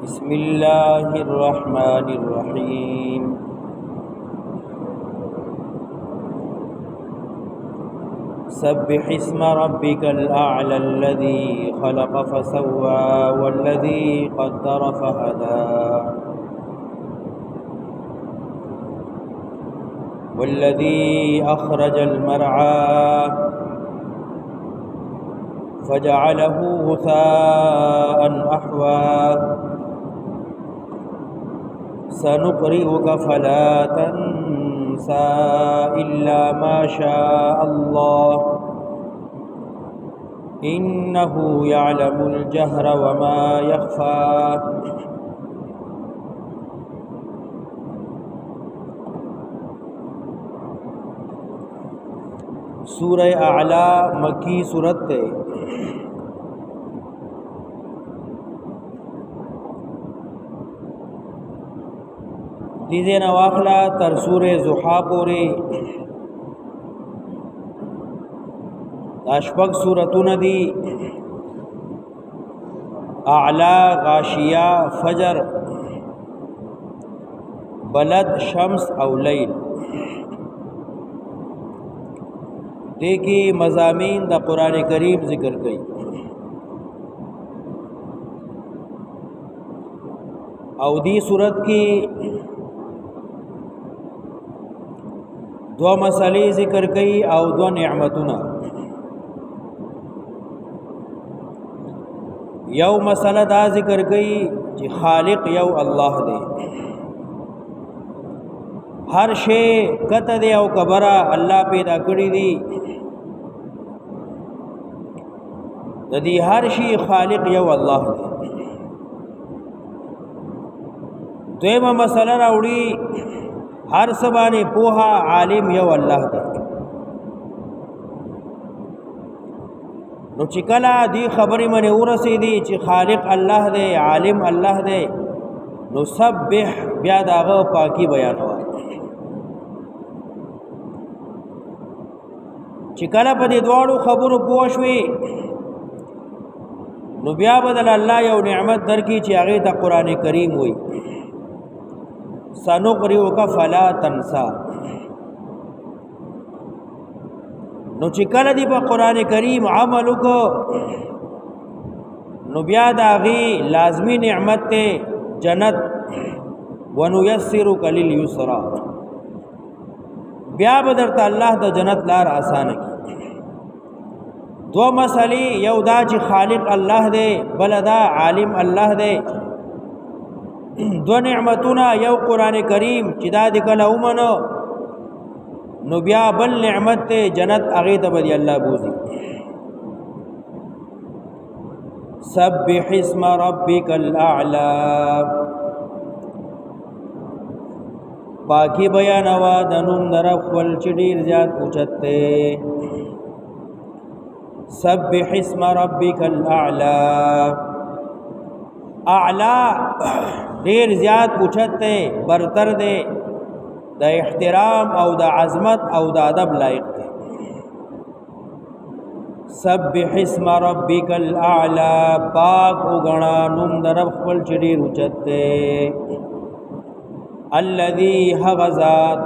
بسم الله الرحمن الرحيم سبح اسم ربك الأعلى الذي خلق فسوى والذي قدر فهدى والذي أخرج المرعى فجعله غثاء أحوى سنقرئك فلا تنسى إلا ما شاء الله إنه يعلم الجهر وما يخفى سورہ اعلی مکی سورت ہے دیزے نواخلا تر سورہ زحا پورے اشپک سورتون دی اعلی غاشیہ فجر بلد شمس او لیل دیکھی مضامین دا قرآن کریم ذکر کئی او دی صورت کی دو مسئلے ذکر کئی او دو نعمتنا یو مسئلہ دا ذکر کئی کہ خالق یو اللہ دے ہر شے کت دے او کبرا اللہ پیدا کری دی دی ہر شی خالق یو اللہ دے دویمہ مسئلہ راوڑی ہر سبانے پوہا عالم یو اللہ دے نو چکلا دی خبری من ورسی دی چی خالق اللہ دے عالم اللہ دے نو سبح بیاد آغا پاکی بیانوا چکلا پا دی دوارو خبرو پوشوی نو بیا بدل اللہ یو نعمت در کی چی آغی تا قرآن کریم ہوئی سنقرئک فلا تنسا نو چکل دی پا قرآن کریم عملو کو نو بیا داغی لازمی نعمت تے جنت ونیسرک للیسرا بیا بدرتا اللہ دا جنت لار آسان کی دو مسئلی یو دا چی خالق اللہ دے بلدا عالم اللہ دے دو نعمتنا یو قرآن کریم چی دا دکل اومنو نو بیا بل نعمت تے جنت اغیت بدی اللہ بوزی سبح اسم ربک الاعلا پاکی بیانوا دنون درف والچدیر زیاد اوچتے سبح اسم ربک الاعلا اعلا دیر زیاد اوچت دے برتر دے دا احترام او دا عظمت او دا ادب لائق دے سبح اسم ربک الاعلا پاک اگنا نم دا رب خپل چدیر اوچت دے الذی حغزات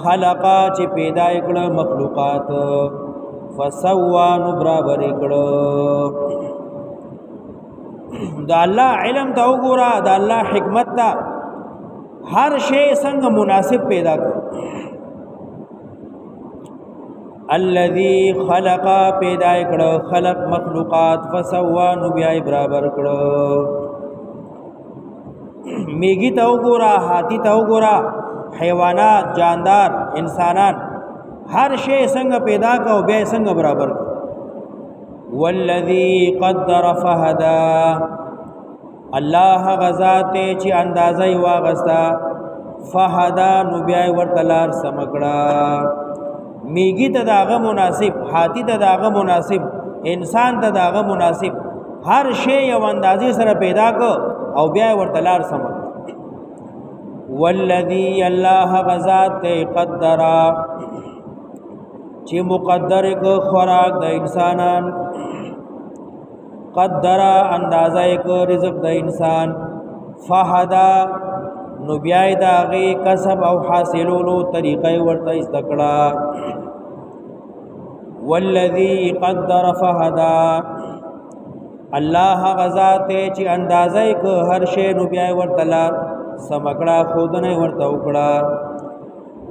خلقا چی پیدا اکڑا مخلوقات فسوا نبرابر اکڑا دا اللہ علم تا گورا دا اللہ حکمت تا ہر شے سنگ مناسب پیدا کر الذی خلقا پیدا اکڑا خلق مخلوقات فسوا نبیائی برابر اکڑا میگی تا گورا ہاتھی تا گورا حیوانات جاندار انسانان ہر شے سنگ پیدا کا بے سنگ برابر کا والذی قدر فہدا اللہ غزاتے چی اندازہ واغستا فہدا نبیائی ورطلار سمکڑا میگی تا داغا مناسب ہاتھی تا داغا مناسب انسان تا داغا مناسب ہر شے یو اندازی سر پیدا کو او بیائی ورطلار سمکڑا والذی اللہ غزات قدرا چی مقدر کو خوراک دا انسانان قدر اندازه یک رزق د انسان فهدا نو بیای داغی کسب او حاصلولو طریقه ورته استکړه والذی قدر فهدا الله غزات چې اندازه یک هر شی نو بیای ورته لار سمکړه خودنه ورته وکړه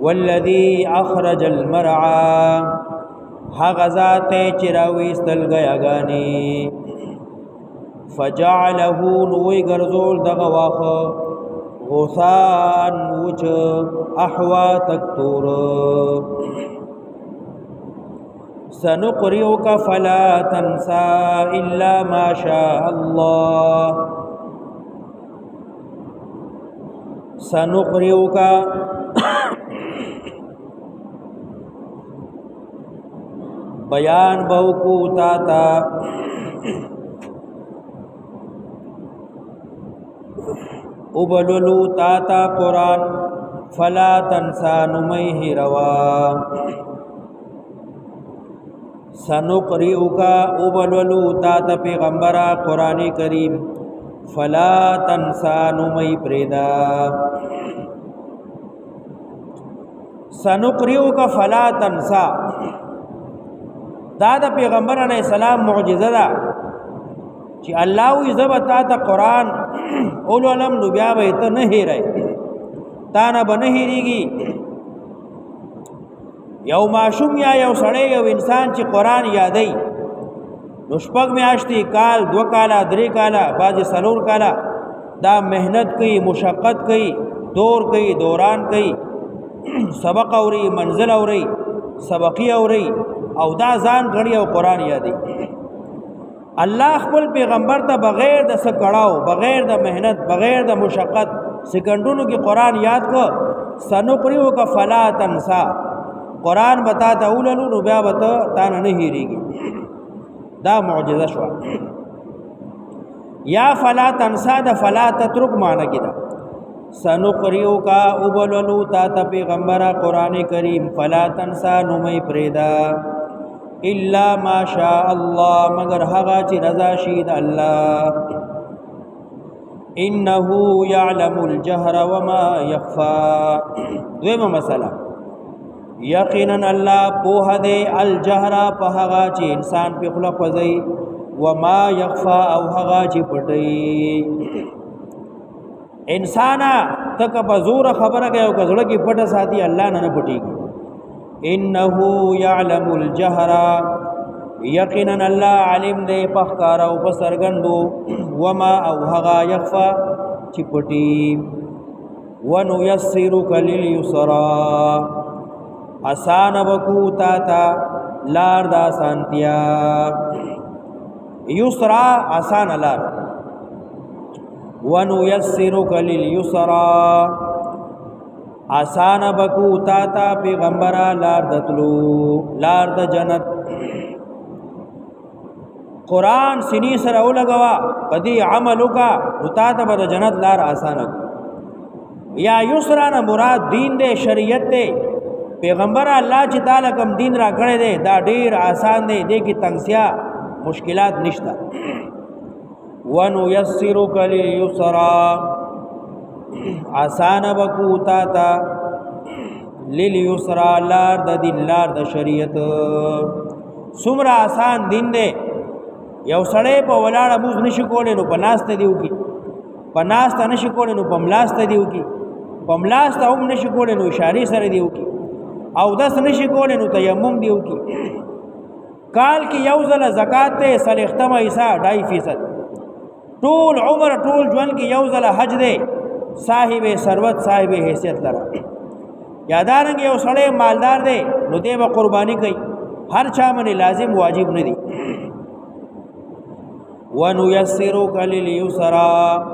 والذی اخرج المرعى هغه ذات چې راويستل غیاګانی فجعله نوې ګرځول دغه واخه غوثان وچ احوا تکتور سنقرئك فلا تنسى الا ما شاء الله سنقرئك بیان بوکو تا ابللو تا قرآن فلا تنسا نمیه روا سنقرئوکا ابللو تا پیغمبرا قرآن کریم فلا تنسا نمی پریدا سنقرئوکا فلا تنسا دا د پیغمبر علیہ السلام معجزه ده چې الله وی زبتا ته قران اول علم نو بیا به ته نه هېرای تا نه به نه هېریږي یو ماشوم یا یو سړی یو انسان چې قران یادای نو شپږ میاشتې کال 2 کاله 3 کاله بعض سلور کاله دا مهنت کوي مشقت کوي دور کوي دوران کوي سبق اوري منزل اوري سبقي اوري او دا ځان غړي او قران یادي الله خپل پیغمبر ته بغیر د سکړاو بغیر د مهنت بغیر د مشقت سکندونو کې قران یاد کو سنقرئك فلا تنسى قران بتا ته اوللو نو بیا وته تا نه هېریږي دا معجزه شو یا فلا تنسى د فلا تترك معنی کې دا سنقرئك ابللو تا پیغمبر قران کریم فلا تنسى نو مې پریدا الا ما شاء الله مگر هغه چې رضا شي د الله انه يعلم الجهر وما يخفى دویمه مسله یقینا الله په دې الجهر په هغه چې انسان په خلق وځي وما يخفى او هغه چې پټي انسان تک په زور خبره کوي او کزړه کې پټه ساتي الله نه پټيږي انه يعلم الجهر یقینا الله علم دې پخکار او پسرګندو وما او هغه يخفى چې پټي ونيسرك لليسرى آسان وکو تا لار دا سانتیا یسرا آسان لار ونيسرك لليسرى آسان بکو تا پیغمبر لار دتلو لار د جنت قرآن سنی سره ولګوا پدې عملو کا وتا ته د جنت لار آسان یا یسرا نه مراد دین دې شریعت دې پیغمبر الله چې تعالی کوم دین را کړی دی دا ډیر آسان دی دې کې تنگسیا مشکلات نشته ونيسرك لليسرى آسان بکو تا لليسرى لار د دین لار د شریعت څومره آسان دین دی یو سړی په ولاړه موږ نشو کولای نو په ناسته دیو کی په ناسته نشو کولای نو په ملاسته دیو کی په ملاسته هم نشو کولای نو اشاره سره دیو کی او داس نشو کولای نو تیمم دیو کی کال کې یو ځله زکات ته سلیختمه حصہ 2.5% ټول عمر ټول ژوند کې یو ځله حج دی صاحب ثروت صاحب حیثیت لره یادارنګ یو سړی مالدار دی نو دی به قرباني کوي هر چا باندې لازم واجب نه دی ونيسرك لليسرى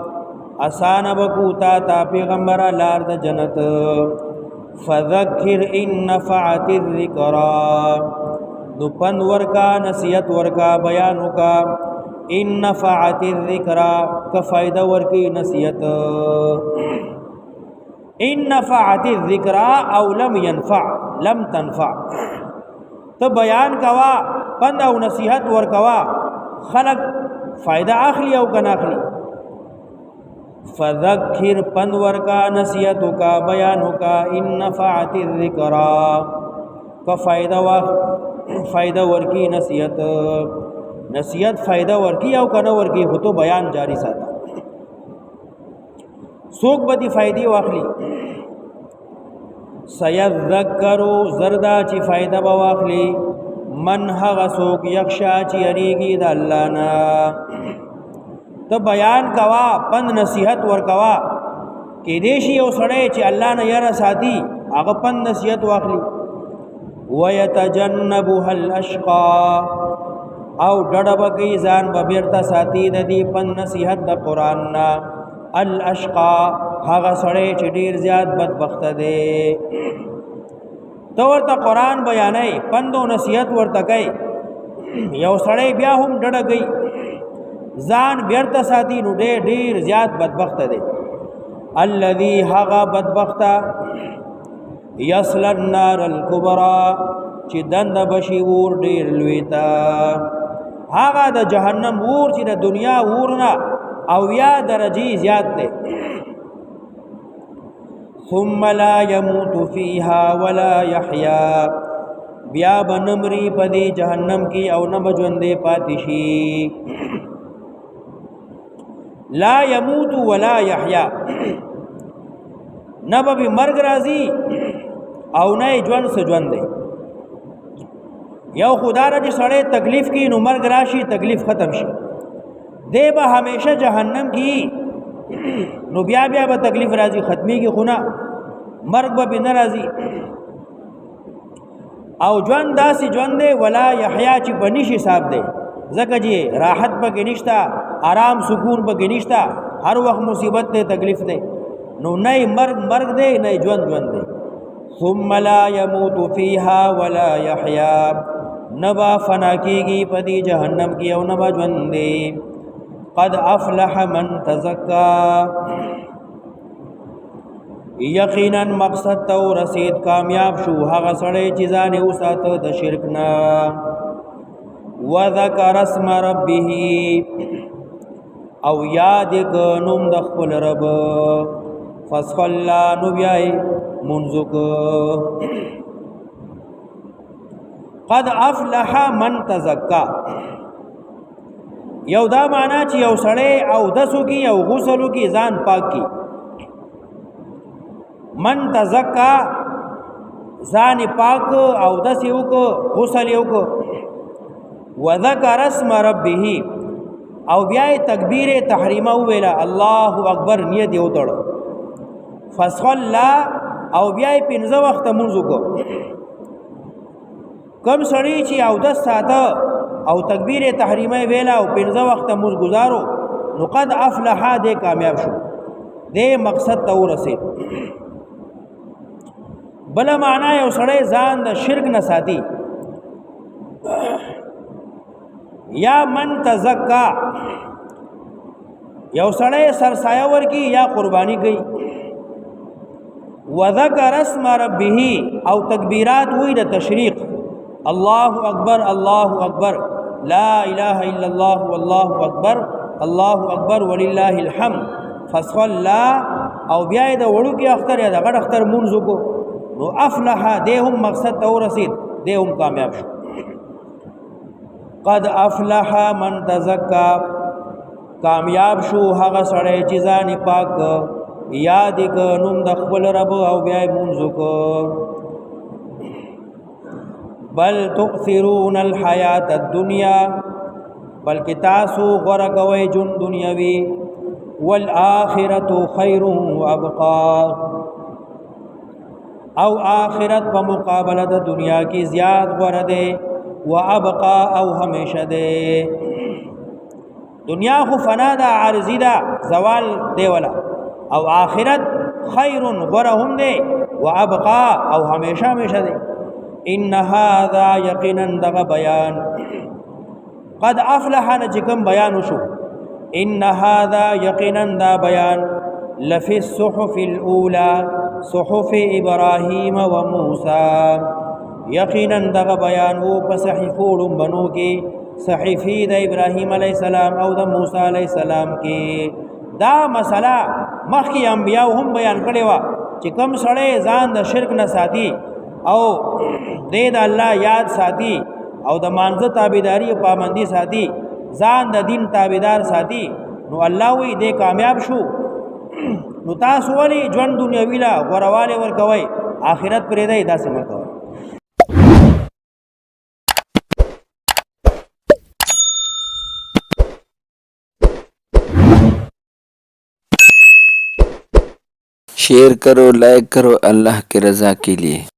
آسان بکو تا پیغمبر لار د جنت فذكر ان نفعت الذکرى نو پند ورکا نصیحت ورکا بیان وکا ان نفعت الذکرى کا فائدہ ورکی نصیحت ان نفعت الذکرى او لم ينفع لم تنفع تو بیان کوا پند او نصیحت ورکوا خلق فائدہ اخلی او کنا اخلی فذکر پندور کا نصیحتو کا بیانو کا ان نفعت الذکرا کا فائدہ ورکی نصیحت فائدہ ورکی او کنا ورکی خو تو بیان جاری ساتا سوک بدی فائدی واخلی سیذکرو زردا چی فائدہ بواخلی من هغه سوک یخشا چی یریگی دا اللہ نا تو بیان کوا پند نصیحت ور کوا کہ دیشی او سڑے چی اللہ نا یر ساتی اغا پند نصیحت واخلی ویتجنبها الاشقا او ڈڑب کی زان ببیرتا ساتی دا دی پند نصیحت دا قرآن نا الاشقا هغه سڑے چی دیر زیاد بدبخت دے تو ورته قرآن بیانای پند و نصیحت ورته کوي یو سړی بیا هم ډډه کوي ځان بیرته ساتي نو ډیر زیات بدبخت دی الذي هغه بدبخت یصل النار الكبرى چې دند بشي ور ډیر لوی تا هغه د جهنم ور چې د دنیا ورنا او یا درجی زیات دی ثم لا يموت فيها ولا يحيا بیا بنمری پدی جہنم کی او نہ بجوندے پاتشی لا يموت ولا يحيا نہ بھی مرگ راضی او نہ جون سے جون دے یو خدا را جی سڑے تکلیف کی نو مرگ راشی تکلیف ختم شی دے با ہمیشہ جہنم کی نو بیا با تکلیف راضی ختمی کی خونا مرگ با بھی نرازی او جوان داسی جوان دے ولا یحیا چی بنیش حساب دے زکا جی راحت پا کے نشتا آرام سکون پا کے نشتا ہر وقت مصیبت دے تکلیف دے نو نئی مرگ دے نئی جوان دے ثم لا يموت فيها ولا يحیا نبا فنا کی گی پدی جہنم کی او نبا جوان دے قد افلح من تزکا یقینا مقصد تو رسید کامیاب شو هغه سړی چې ځان یې وساته د شرک نه وذکر اسم ربه او یاد ک نوم د خپل رب فصلا نو بیاي منزک قد افلح من تزکا یو دا معنا چې یو سړی او دسو کی او غسلو کی ځان پاک کی من تزکا ځان پاک او دس یو کو غسل یو کو وذکر اسم ربه او بیا تکبیر تحریمه ویلا الله اکبر نیت یو تړ فصلا او بیا پنځه وخت منځ کو کم سړی چې او دس ساته او تکبیر تحریمه ویلا او پنځه وخت منځ گزارو نو قد افلح دې کامیاب شو دې مقصد ته ورسید بلا معنا یو سړی ځان د شرک نه ساتي یا من تزکا یو سړی سرسایه ورکی یا قربانی کوي وذکر اسم ربه او تکبیرات وی د تشریق الله اکبر لا اله الا الله والله اکبر ولله الحمد فصلا او بیا د وړو کې اختر یا د غټ اختر مونږ کو نو افلح دهم مقصد ته ورسید دهم کامیاب شو قد افلح من تزکا کامیاب شو هغه سړی چې ځان پاک یاد ک نوم د خپل رب او بیا مونږ کو بل تؤثرون الحیات الدنیا بلکې تاسو غوړه کوي جون دنیاوی والآخرة خیر وابقا او آخرت په مقابله د دنیا کی زیاد غوړه ده وابقا او همیشه ده دنیا خو فنا ده عارضی ده زوال دی ولا او آخرت خیر غوړه هم ده وابقا او همیشه ده ان هذا یقینا دغه بیان قد افلح نجکم بیان شو ان هذا یقینا دا بیان لفی الصحف الاولى صحف ابراهیم و موسی یقینا دغه بیان وو په صحیفو بنو کې صحیفی د ابراهیم علیه السلام او د موسی علیه السلام کې دا مسله مخکې انبیاو هم بیان کړې وه چې کوم سړی ځان د شرک نه ساتي او د الله یاد ساتي او د مانزه تابعداري او پابندي ساتي ځان د دین تابعدار ساتي نو الله وی دې کامیاب شو. نو تاسو ولې ژوند دنیوي لا غورواله ورکوي آخرت پرې دی داسې مه کوئ. शेयर करो, लाइक करो अल्लाह की रज़ा के लिए.